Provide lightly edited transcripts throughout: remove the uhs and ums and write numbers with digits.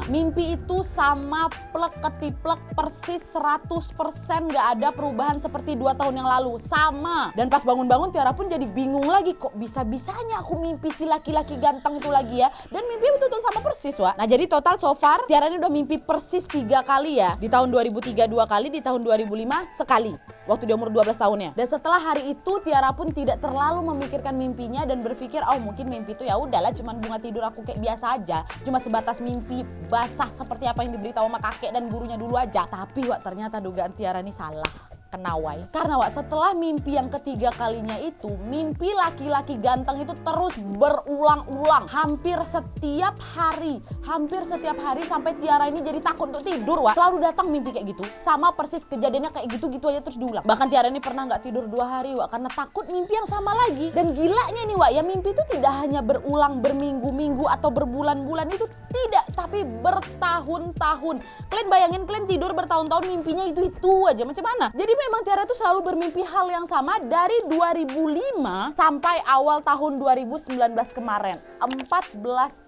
Mimpi itu sama plek ketiplek persis 100%, gak ada perubahan seperti 2 tahun yang lalu. Sama. Dan pas bangun-bangun Tiara pun jadi bingung lagi, kok bisa-bisanya aku mimpi si laki-laki ganteng itu lagi ya. Dan mimpi betul-betul sama persis, Wak. Nah jadi total so far Tiara ini udah mimpi persis 3 kali ya. Di tahun 2003 2 kali, di tahun 2005 sekali. Waktu dia umur 12 tahunnya. Dan setelah hari itu Tiara pun tidak terlalu memikirkan mimpinya dan berpikir, oh mungkin mimpi itu ya udahlah cuman bunga tidur aku kayak biasa aja. Cuma sebatas mimpi basah seperti apa yang diberitahu sama kakek dan gurunya dulu aja. Tapi Wak, ternyata dugaan Tiara ini salah. Kenawai. Karena Wak, setelah mimpi yang ketiga kalinya itu, mimpi laki-laki ganteng itu terus berulang-ulang. Hampir setiap hari sampai Tiara ini jadi takut untuk tidur, Wak. Selalu datang mimpi kayak gitu. Sama persis kejadiannya kayak gitu-gitu aja terus diulang. Bahkan Tiara ini pernah nggak tidur 2 hari, Wak, karena takut mimpi yang sama lagi. Dan gilanya nih, Wak, ya mimpi itu tidak hanya berulang berminggu-minggu atau berbulan-bulan, itu tidak, tapi bertahun-tahun. Kalian bayangin, kalian tidur bertahun-tahun mimpinya itu aja, macam mana? Jadi memang Tiara itu selalu bermimpi hal yang sama dari 2005 sampai awal tahun 2019 kemarin. 14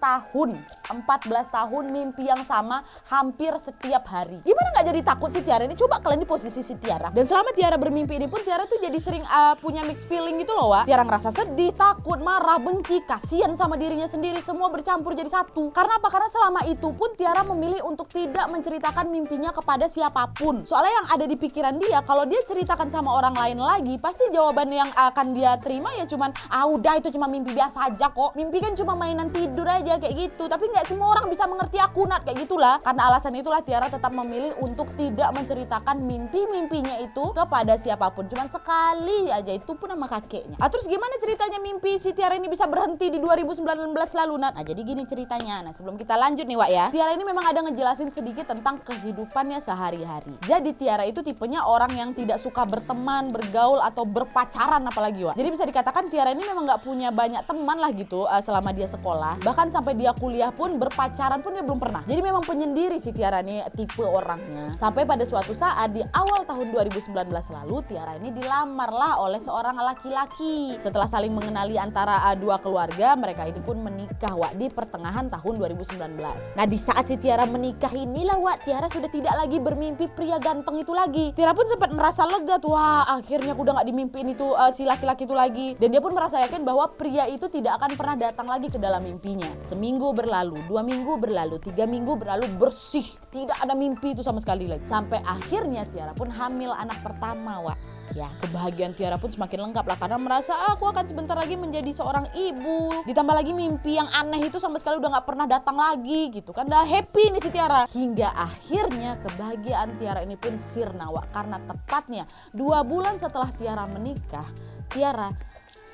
tahun mimpi yang sama hampir setiap hari. Gimana gak jadi takut sih Tiara ini? Coba kalian di posisi si Tiara. Dan selama Tiara bermimpi ini pun Tiara tuh jadi sering punya mixed feeling gitu loh, Wak. Tiara ngerasa sedih, takut, marah, benci, kasihan sama dirinya sendiri. Semua bercampur jadi satu. Karena apa? Karena selama itu pun Tiara memilih untuk tidak menceritakan mimpinya kepada siapapun. Soalnya yang ada di pikiran dia, kalau dia ceritakan sama orang lain lagi, pasti jawaban yang akan dia terima ya cuman, udah itu cuma mimpi biasa aja kok. Mimpi kan cuma mainan tidur aja kayak gitu. Tapi nggak semua orang bisa mengerti aku, Nat, kayak gitulah. Karena alasan itulah Tiara tetap memilih untuk tidak menceritakan mimpi-mimpinya itu kepada siapapun. Cuman sekali aja, itu pun sama kakeknya. Terus gimana ceritanya mimpi si Tiara ini bisa berhenti di 2019 lalu, Nat? Nah jadi gini ceritanya. Nah sebelum kita lanjut nih, Wak, ya, Tiara ini memang ada ngejelasin sedikit tentang kehidupannya sehari-hari. Jadi Tiara itu tipenya orang yang tidak suka berteman, bergaul, atau berpacaran apalagi, Wak. Jadi bisa dikatakan Tiara ini memang gak punya banyak teman lah gitu selama dia sekolah. Bahkan sampai dia kuliah pun berpacaran pun dia belum pernah. Jadi memang penyendiri si Tiara ini tipe orangnya. Sampai pada suatu saat di awal tahun 2019 lalu Tiara ini dilamar lah oleh seorang laki-laki. Setelah saling mengenali antara dua keluarga, mereka ini pun menikah, Wak, di pertengahan tahun 2019. Nah di saat si Tiara menikah inilah, Wak, Tiara sudah tidak lagi bermimpi pria ganteng itu lagi. Tiara pun sempat merasa lega tuh, wah akhirnya aku udah gak dimimpiin itu si laki-laki itu lagi. Dan dia pun merasa yakin bahwa pria itu tidak akan pernah datang lagi ke dalam mimpinya. Seminggu berlalu, 2 minggu berlalu, 3 minggu berlalu, bersih, tidak ada mimpi itu sama sekali lagi. Sampai akhirnya Tiara pun hamil anak pertama, Wak. Ya, kebahagiaan Tiara pun semakin lengkap lah karena merasa aku akan sebentar lagi menjadi seorang ibu. Ditambah lagi mimpi yang aneh itu sama sekali udah gak pernah datang lagi gitu kan. Udah happy nih si Tiara. Hingga akhirnya kebahagiaan Tiara ini pun sirna, Wak, karena tepatnya 2 bulan setelah Tiara menikah, Tiara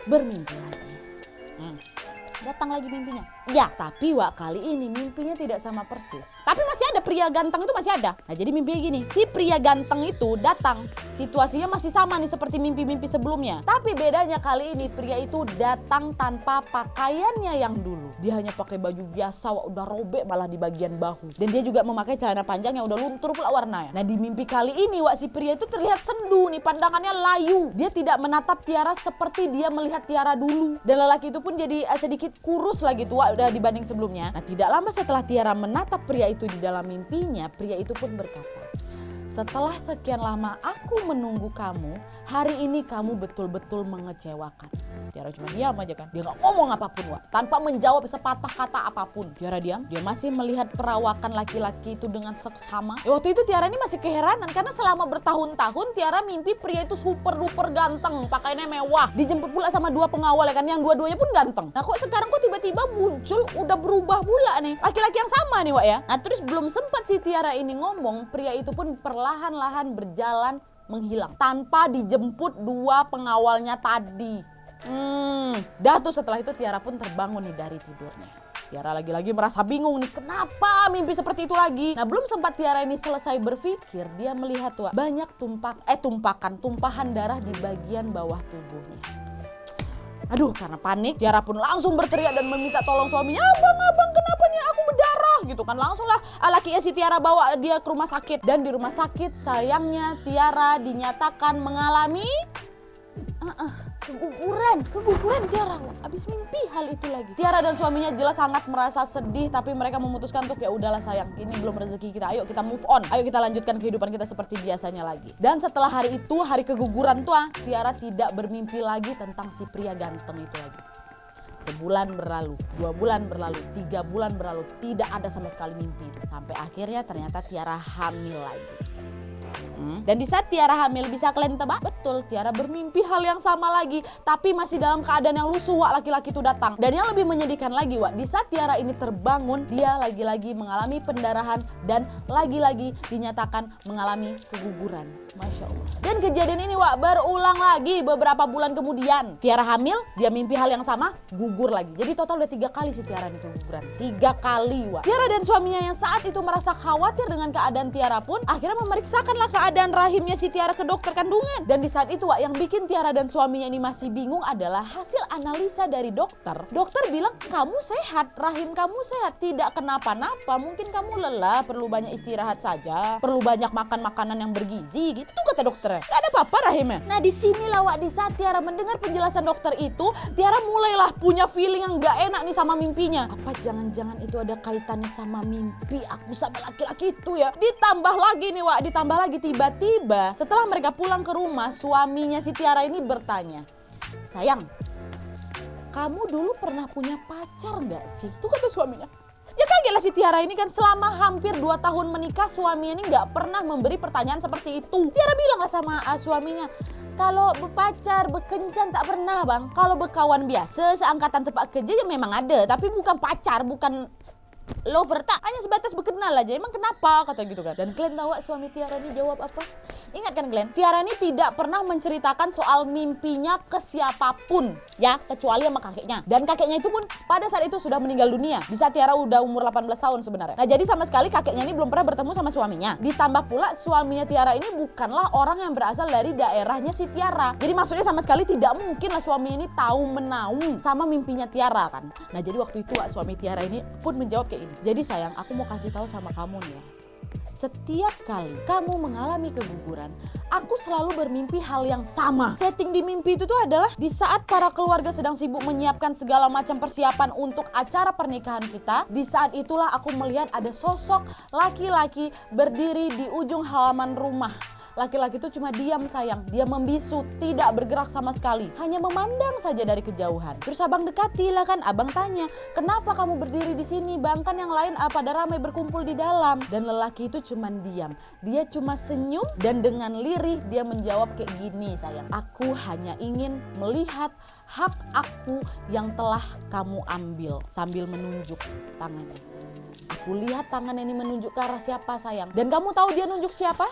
bermimpi lagi. Datang lagi mimpinya. Ya, tapi Wak, kali ini mimpinya tidak sama persis. Tapi masih ada pria ganteng itu, masih ada. Nah jadi mimpinya gini, si pria ganteng itu datang, situasinya masih sama nih seperti mimpi-mimpi sebelumnya. Tapi bedanya kali ini pria itu datang tanpa pakaiannya yang dulu. Dia hanya pakai baju biasa, Wak, udah robek malah di bagian bahu. Dan dia juga memakai celana panjang yang udah luntur pula warnanya. Nah di mimpi kali ini, Wak, si pria itu terlihat sendu nih, pandangannya layu. Dia tidak menatap Tiara seperti dia melihat Tiara dulu. Dan lelaki itu pun jadi sedikit kurus lagi tua udah dibanding sebelumnya. Nah tidak lama setelah Tiara menatap pria itu di dalam mimpinya, pria itu pun berkata, "Setelah sekian lama aku menunggu kamu, hari ini kamu betul-betul mengecewakan." Tiara cuma diam aja kan. Dia gak ngomong apapun, Wak. Tanpa menjawab sepatah kata apapun. Tiara diam. Dia masih melihat perawakan laki-laki itu dengan seksama. Waktu itu Tiara ini masih keheranan karena selama bertahun-tahun Tiara mimpi pria itu super duper ganteng. Pakaiannya mewah. Dijemput pula sama 2 pengawal ya kan. Yang dua-duanya pun ganteng. Nah kok sekarang tiba-tiba muncul udah berubah pula nih. Laki-laki yang sama nih, Wak, ya. Nah terus belum sempat si Tiara ini ngomong, pria itu pun perlahan-lahan berjalan menghilang. Tanpa dijemput 2 pengawalnya tadi. Dah tuh setelah itu Tiara pun terbangun nih dari tidurnya. Tiara lagi-lagi merasa bingung nih, kenapa mimpi seperti itu lagi. Nah belum sempat Tiara ini selesai berpikir, dia melihat, Wak, banyak tumpahan darah di bagian bawah tubuhnya. Aduh, karena panik Tiara pun langsung berteriak dan meminta tolong suaminya. Abang kenapa nih aku berdarah gitu kan. Langsung lah lakinya si Tiara bawa dia ke rumah sakit. Dan di rumah sakit sayangnya Tiara dinyatakan mengalami Keguguran Tiara. Abis mimpi hal itu lagi. Tiara dan suaminya jelas sangat merasa sedih, tapi mereka memutuskan untuk ya udahlah sayang, ini belum rezeki kita. Ayo kita move on. Ayo kita lanjutkan kehidupan kita seperti biasanya lagi. Dan setelah hari itu, hari keguguran tuh, Tiara tidak bermimpi lagi tentang si pria ganteng itu lagi. Sebulan berlalu, 2 bulan berlalu, 3 bulan berlalu, tidak ada sama sekali mimpi. Sampai akhirnya ternyata Tiara hamil lagi. Dan di saat Tiara hamil, bisa kalian tebak? Betul, Tiara bermimpi hal yang sama lagi, tapi masih dalam keadaan yang lusuh, Wak, laki-laki itu datang. Dan yang lebih menyedihkan lagi, Wak, di saat Tiara ini terbangun, dia lagi-lagi mengalami pendarahan dan lagi-lagi dinyatakan mengalami keguguran. Masya Allah. Dan kejadian ini, Wak, berulang lagi beberapa bulan kemudian. Tiara hamil, dia mimpi hal yang sama, gugur lagi. Jadi total udah 3 kali si Tiara ini keguguran. 3 kali, Wak. Tiara dan suaminya yang saat itu merasa khawatir dengan keadaan Tiara pun akhirnya memeriksakanlah keadaan rahimnya si Tiara ke dokter kandungan. Dan di saat itu, Wak, yang bikin Tiara dan suaminya ini masih bingung adalah hasil analisa dari dokter. Dokter bilang kamu sehat, rahim kamu sehat, tidak kenapa-napa. Mungkin kamu lelah, perlu banyak istirahat saja, perlu banyak makan makanan yang bergizi gitu. Itu kata dokternya, gak ada apa-apa rahimnya. Nah disinilah, Wak, di saat Tiara mendengar penjelasan dokter itu, Tiara mulailah punya feeling yang gak enak nih sama mimpinya. Apa jangan-jangan itu ada kaitannya sama mimpi aku sama laki-laki itu ya? Ditambah lagi nih, Wak, ditambah lagi tiba-tiba setelah mereka pulang ke rumah, suaminya si Tiara ini bertanya, sayang, kamu dulu pernah punya pacar gak sih? Tuh kata suaminya. Ya kaget lah si Tiara ini kan, selama hampir 2 tahun menikah suaminya ini gak pernah memberi pertanyaan seperti itu. Tiara bilang lah sama suaminya, kalau berpacar, berkencan tak pernah bang. Kalau berkawan biasa, seangkatan tempat kerja ya memang ada. Tapi bukan pacar, bukan lover, tak, hanya sebatas berkenal aja. Emang kenapa? Kata gitu kan. Dan kalian tahu suami Tiara ini jawab apa? Ingat kan kalian? Tiara ini tidak pernah menceritakan soal mimpinya ke siapapun, ya, kecuali sama kakeknya. Dan kakeknya itu pun pada saat itu sudah meninggal dunia. Di saat Tiara udah umur 18 tahun sebenarnya. Nah jadi sama sekali kakeknya ini belum pernah bertemu sama suaminya. Ditambah pula suaminya Tiara ini bukanlah orang yang berasal dari daerahnya si Tiara. Jadi maksudnya sama sekali tidak mungkin lah suaminya ini tahu menahu sama mimpinya Tiara kan. Nah jadi waktu itu suami Tiara ini pun menjawab kayak ini. Jadi sayang, aku mau kasih tahu sama kamu nih ya. Setiap kali kamu mengalami keguguran, aku selalu bermimpi hal yang sama. Setting di mimpi itu tuh adalah di saat para keluarga sedang sibuk menyiapkan segala macam persiapan untuk acara pernikahan kita. Di saat itulah aku melihat ada sosok laki-laki berdiri di ujung halaman rumah. Laki-laki itu cuma diam sayang, dia membisu, tidak bergerak sama sekali, hanya memandang saja dari kejauhan. Terus abang dekatilah kan, abang tanya, kenapa kamu berdiri di sini? Bang kan yang lain pada ramai berkumpul di dalam. Dan lelaki itu cuma diam, dia cuma senyum dan dengan lirih dia menjawab kayak gini sayang, aku hanya ingin melihat hak aku yang telah kamu ambil, sambil menunjuk tangannya. Aku lihat tangan ini menunjuk ke arah siapa sayang. Dan kamu tahu dia nunjuk siapa?